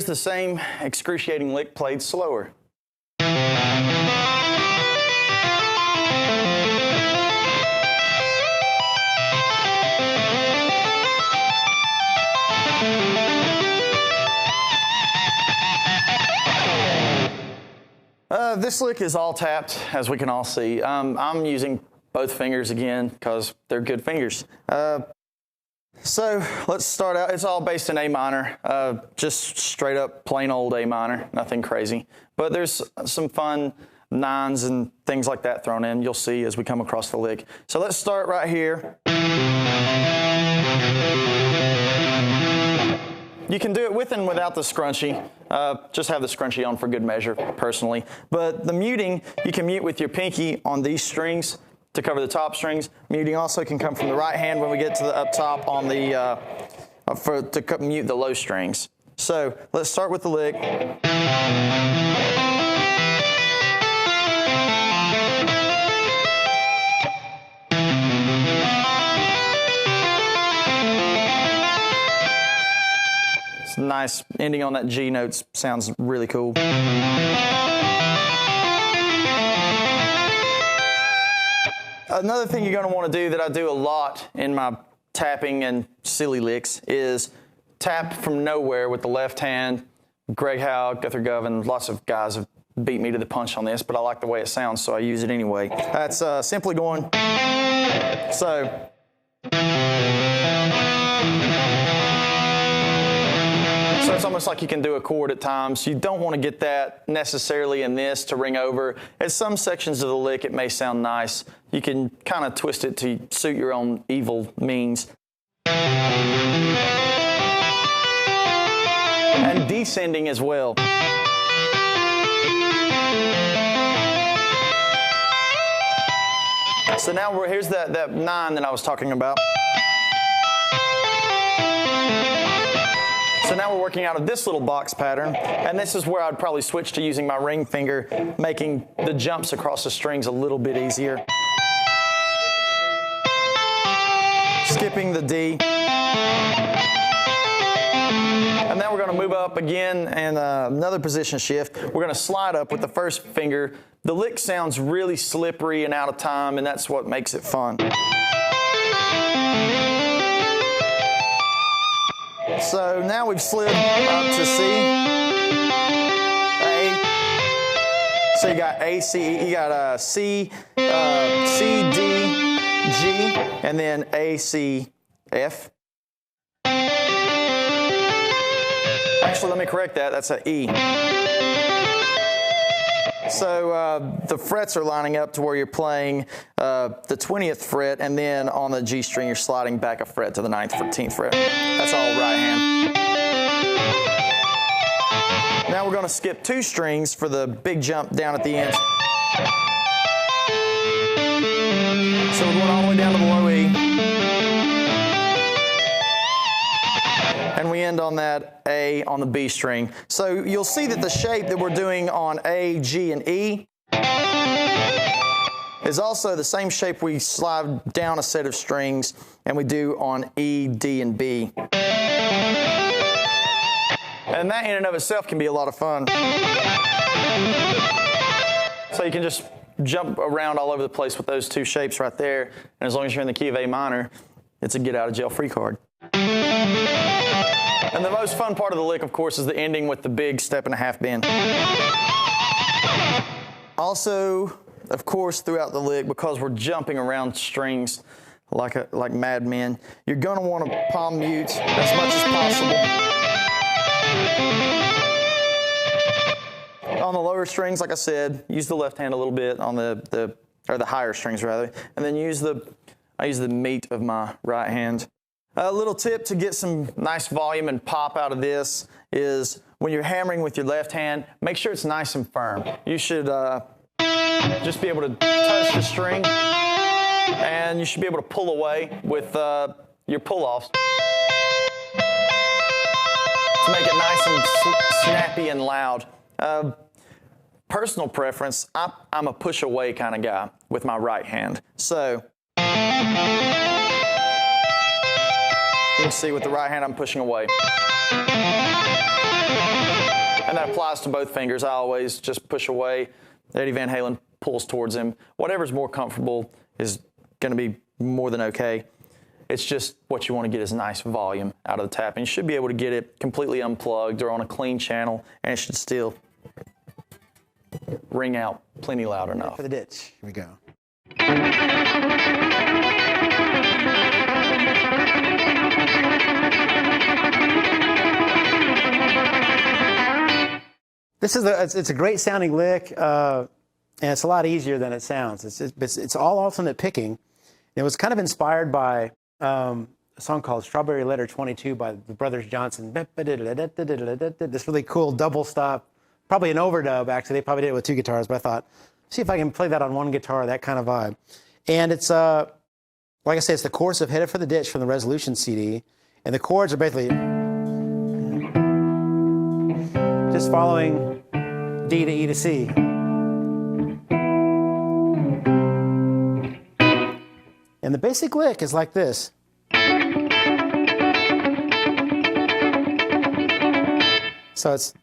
here's the same excruciating lick played slower. This lick is all tapped, as we can all see. I'm using both fingers again because they're good fingers. So let's start out. It's all based in A minor, just straight up plain old A minor, nothing crazy. But there's some fun nines and things like that thrown in, you'll see as we come across the lick. So let's start right here. You can do it with and without the scrunchie. Just have the scrunchie on for good measure, personally. But the muting, you can mute with your pinky on these strings to cover the top strings. Muting also can come from the right hand when we get to the up top on the to mute the low strings. So let's start with the lick. It's nice ending on that G note, sounds really cool. Another thing you're going to want to do that I do a lot in my tapping and silly licks is tap from nowhere with the left hand. Greg Howe, Guthrie Govan, lots of guys have beat me to the punch on this, but I like the way it sounds, so I use it anyway. That's simply going so. So it's almost like you can do a chord at times. You don't want to get that necessarily in this to ring over. At some sections of the lick, it may sound nice. You can kind of twist it to suit your own evil means. And descending as well. So now here's that 9 that I was talking about. So now we're working out of this little box pattern, and this is where I'd probably switch to using my ring finger, making the jumps across the strings a little bit easier. Skipping the D. And then we're going to move up again and another position shift. We're going to slide up with the first finger. The lick sounds really slippery and out of time, and that's what makes it fun. So now we've slid up to C, A. So you got A, C, you got C, C, D, G, and then A, C, F. Actually, let me correct that. That's an E. So the frets are lining up to where you're playing the 20th fret, and then on the G string, you're sliding back a fret to the 9th, 14th fret. That's all right hand. Now we're going to skip 2 strings for the big jump down at the end. So we're going all the way down to the low E. And we end on that A on the B string. So you'll see that the shape that we're doing on A, G, and E is also the same shape we slide down a set of strings and we do on E, D, and B. And that in and of itself can be a lot of fun. So you can just jump around all over the place with those 2 shapes right there. And as long as you're in the key of A minor, it's a get out of jail free card. And the most fun part of the lick, of course, is the ending with the big 1.5 bend. Also, of course, throughout the lick, because we're jumping around strings like madmen, you're going to want to palm mute as much as possible. On the lower strings, like I said, use the left hand a little bit on the higher strings rather, and then I use the meat of my right hand. A little tip to get some nice volume and pop out of this is when you're hammering with your left hand, make sure it's nice and firm. You should just be able to touch the string, and you should be able to pull away with your pull-offs to make it nice and snappy and loud. Personal preference, I'm a push-away kind of guy with my right hand. So you can see with the right hand, I'm pushing away. And that applies to both fingers. I always just push away. Eddie Van Halen pulls towards him. Whatever's more comfortable is going to be more than okay. It's just what you want to get is nice volume out of the tap. And you should be able to get it completely unplugged or on a clean channel, and it should still ring out plenty loud enough. For the ditch. Here we go. This is it's a great sounding lick, and it's a lot easier than it sounds. It's all alternate picking. It was kind of inspired by a song called Strawberry Letter 22 by the Brothers Johnson. This really cool double stop, probably an overdub actually. They probably did it with two guitars, but I thought, see if I can play that on one guitar, that kind of vibe. And it's, like I say, it's the chorus of Headed for the Ditch from the Resolution CD. And the chords are basically just following D to E to C. And the basic lick is like this. So it's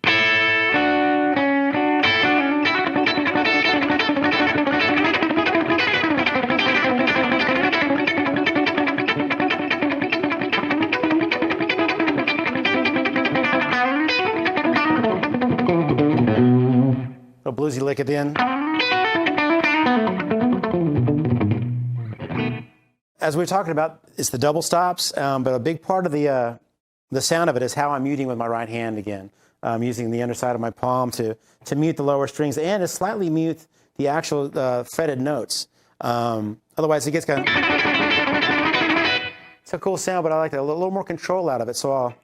a bluesy lick at the end. As we were talking about, it's the double stops, but a big part of the sound of it is how I'm muting with my right hand again. I'm using the underside of my palm to mute the lower strings and to slightly mute the actual fretted notes. Otherwise, it gets kind of... It's a cool sound, but I like a little more control out of it, so I'll...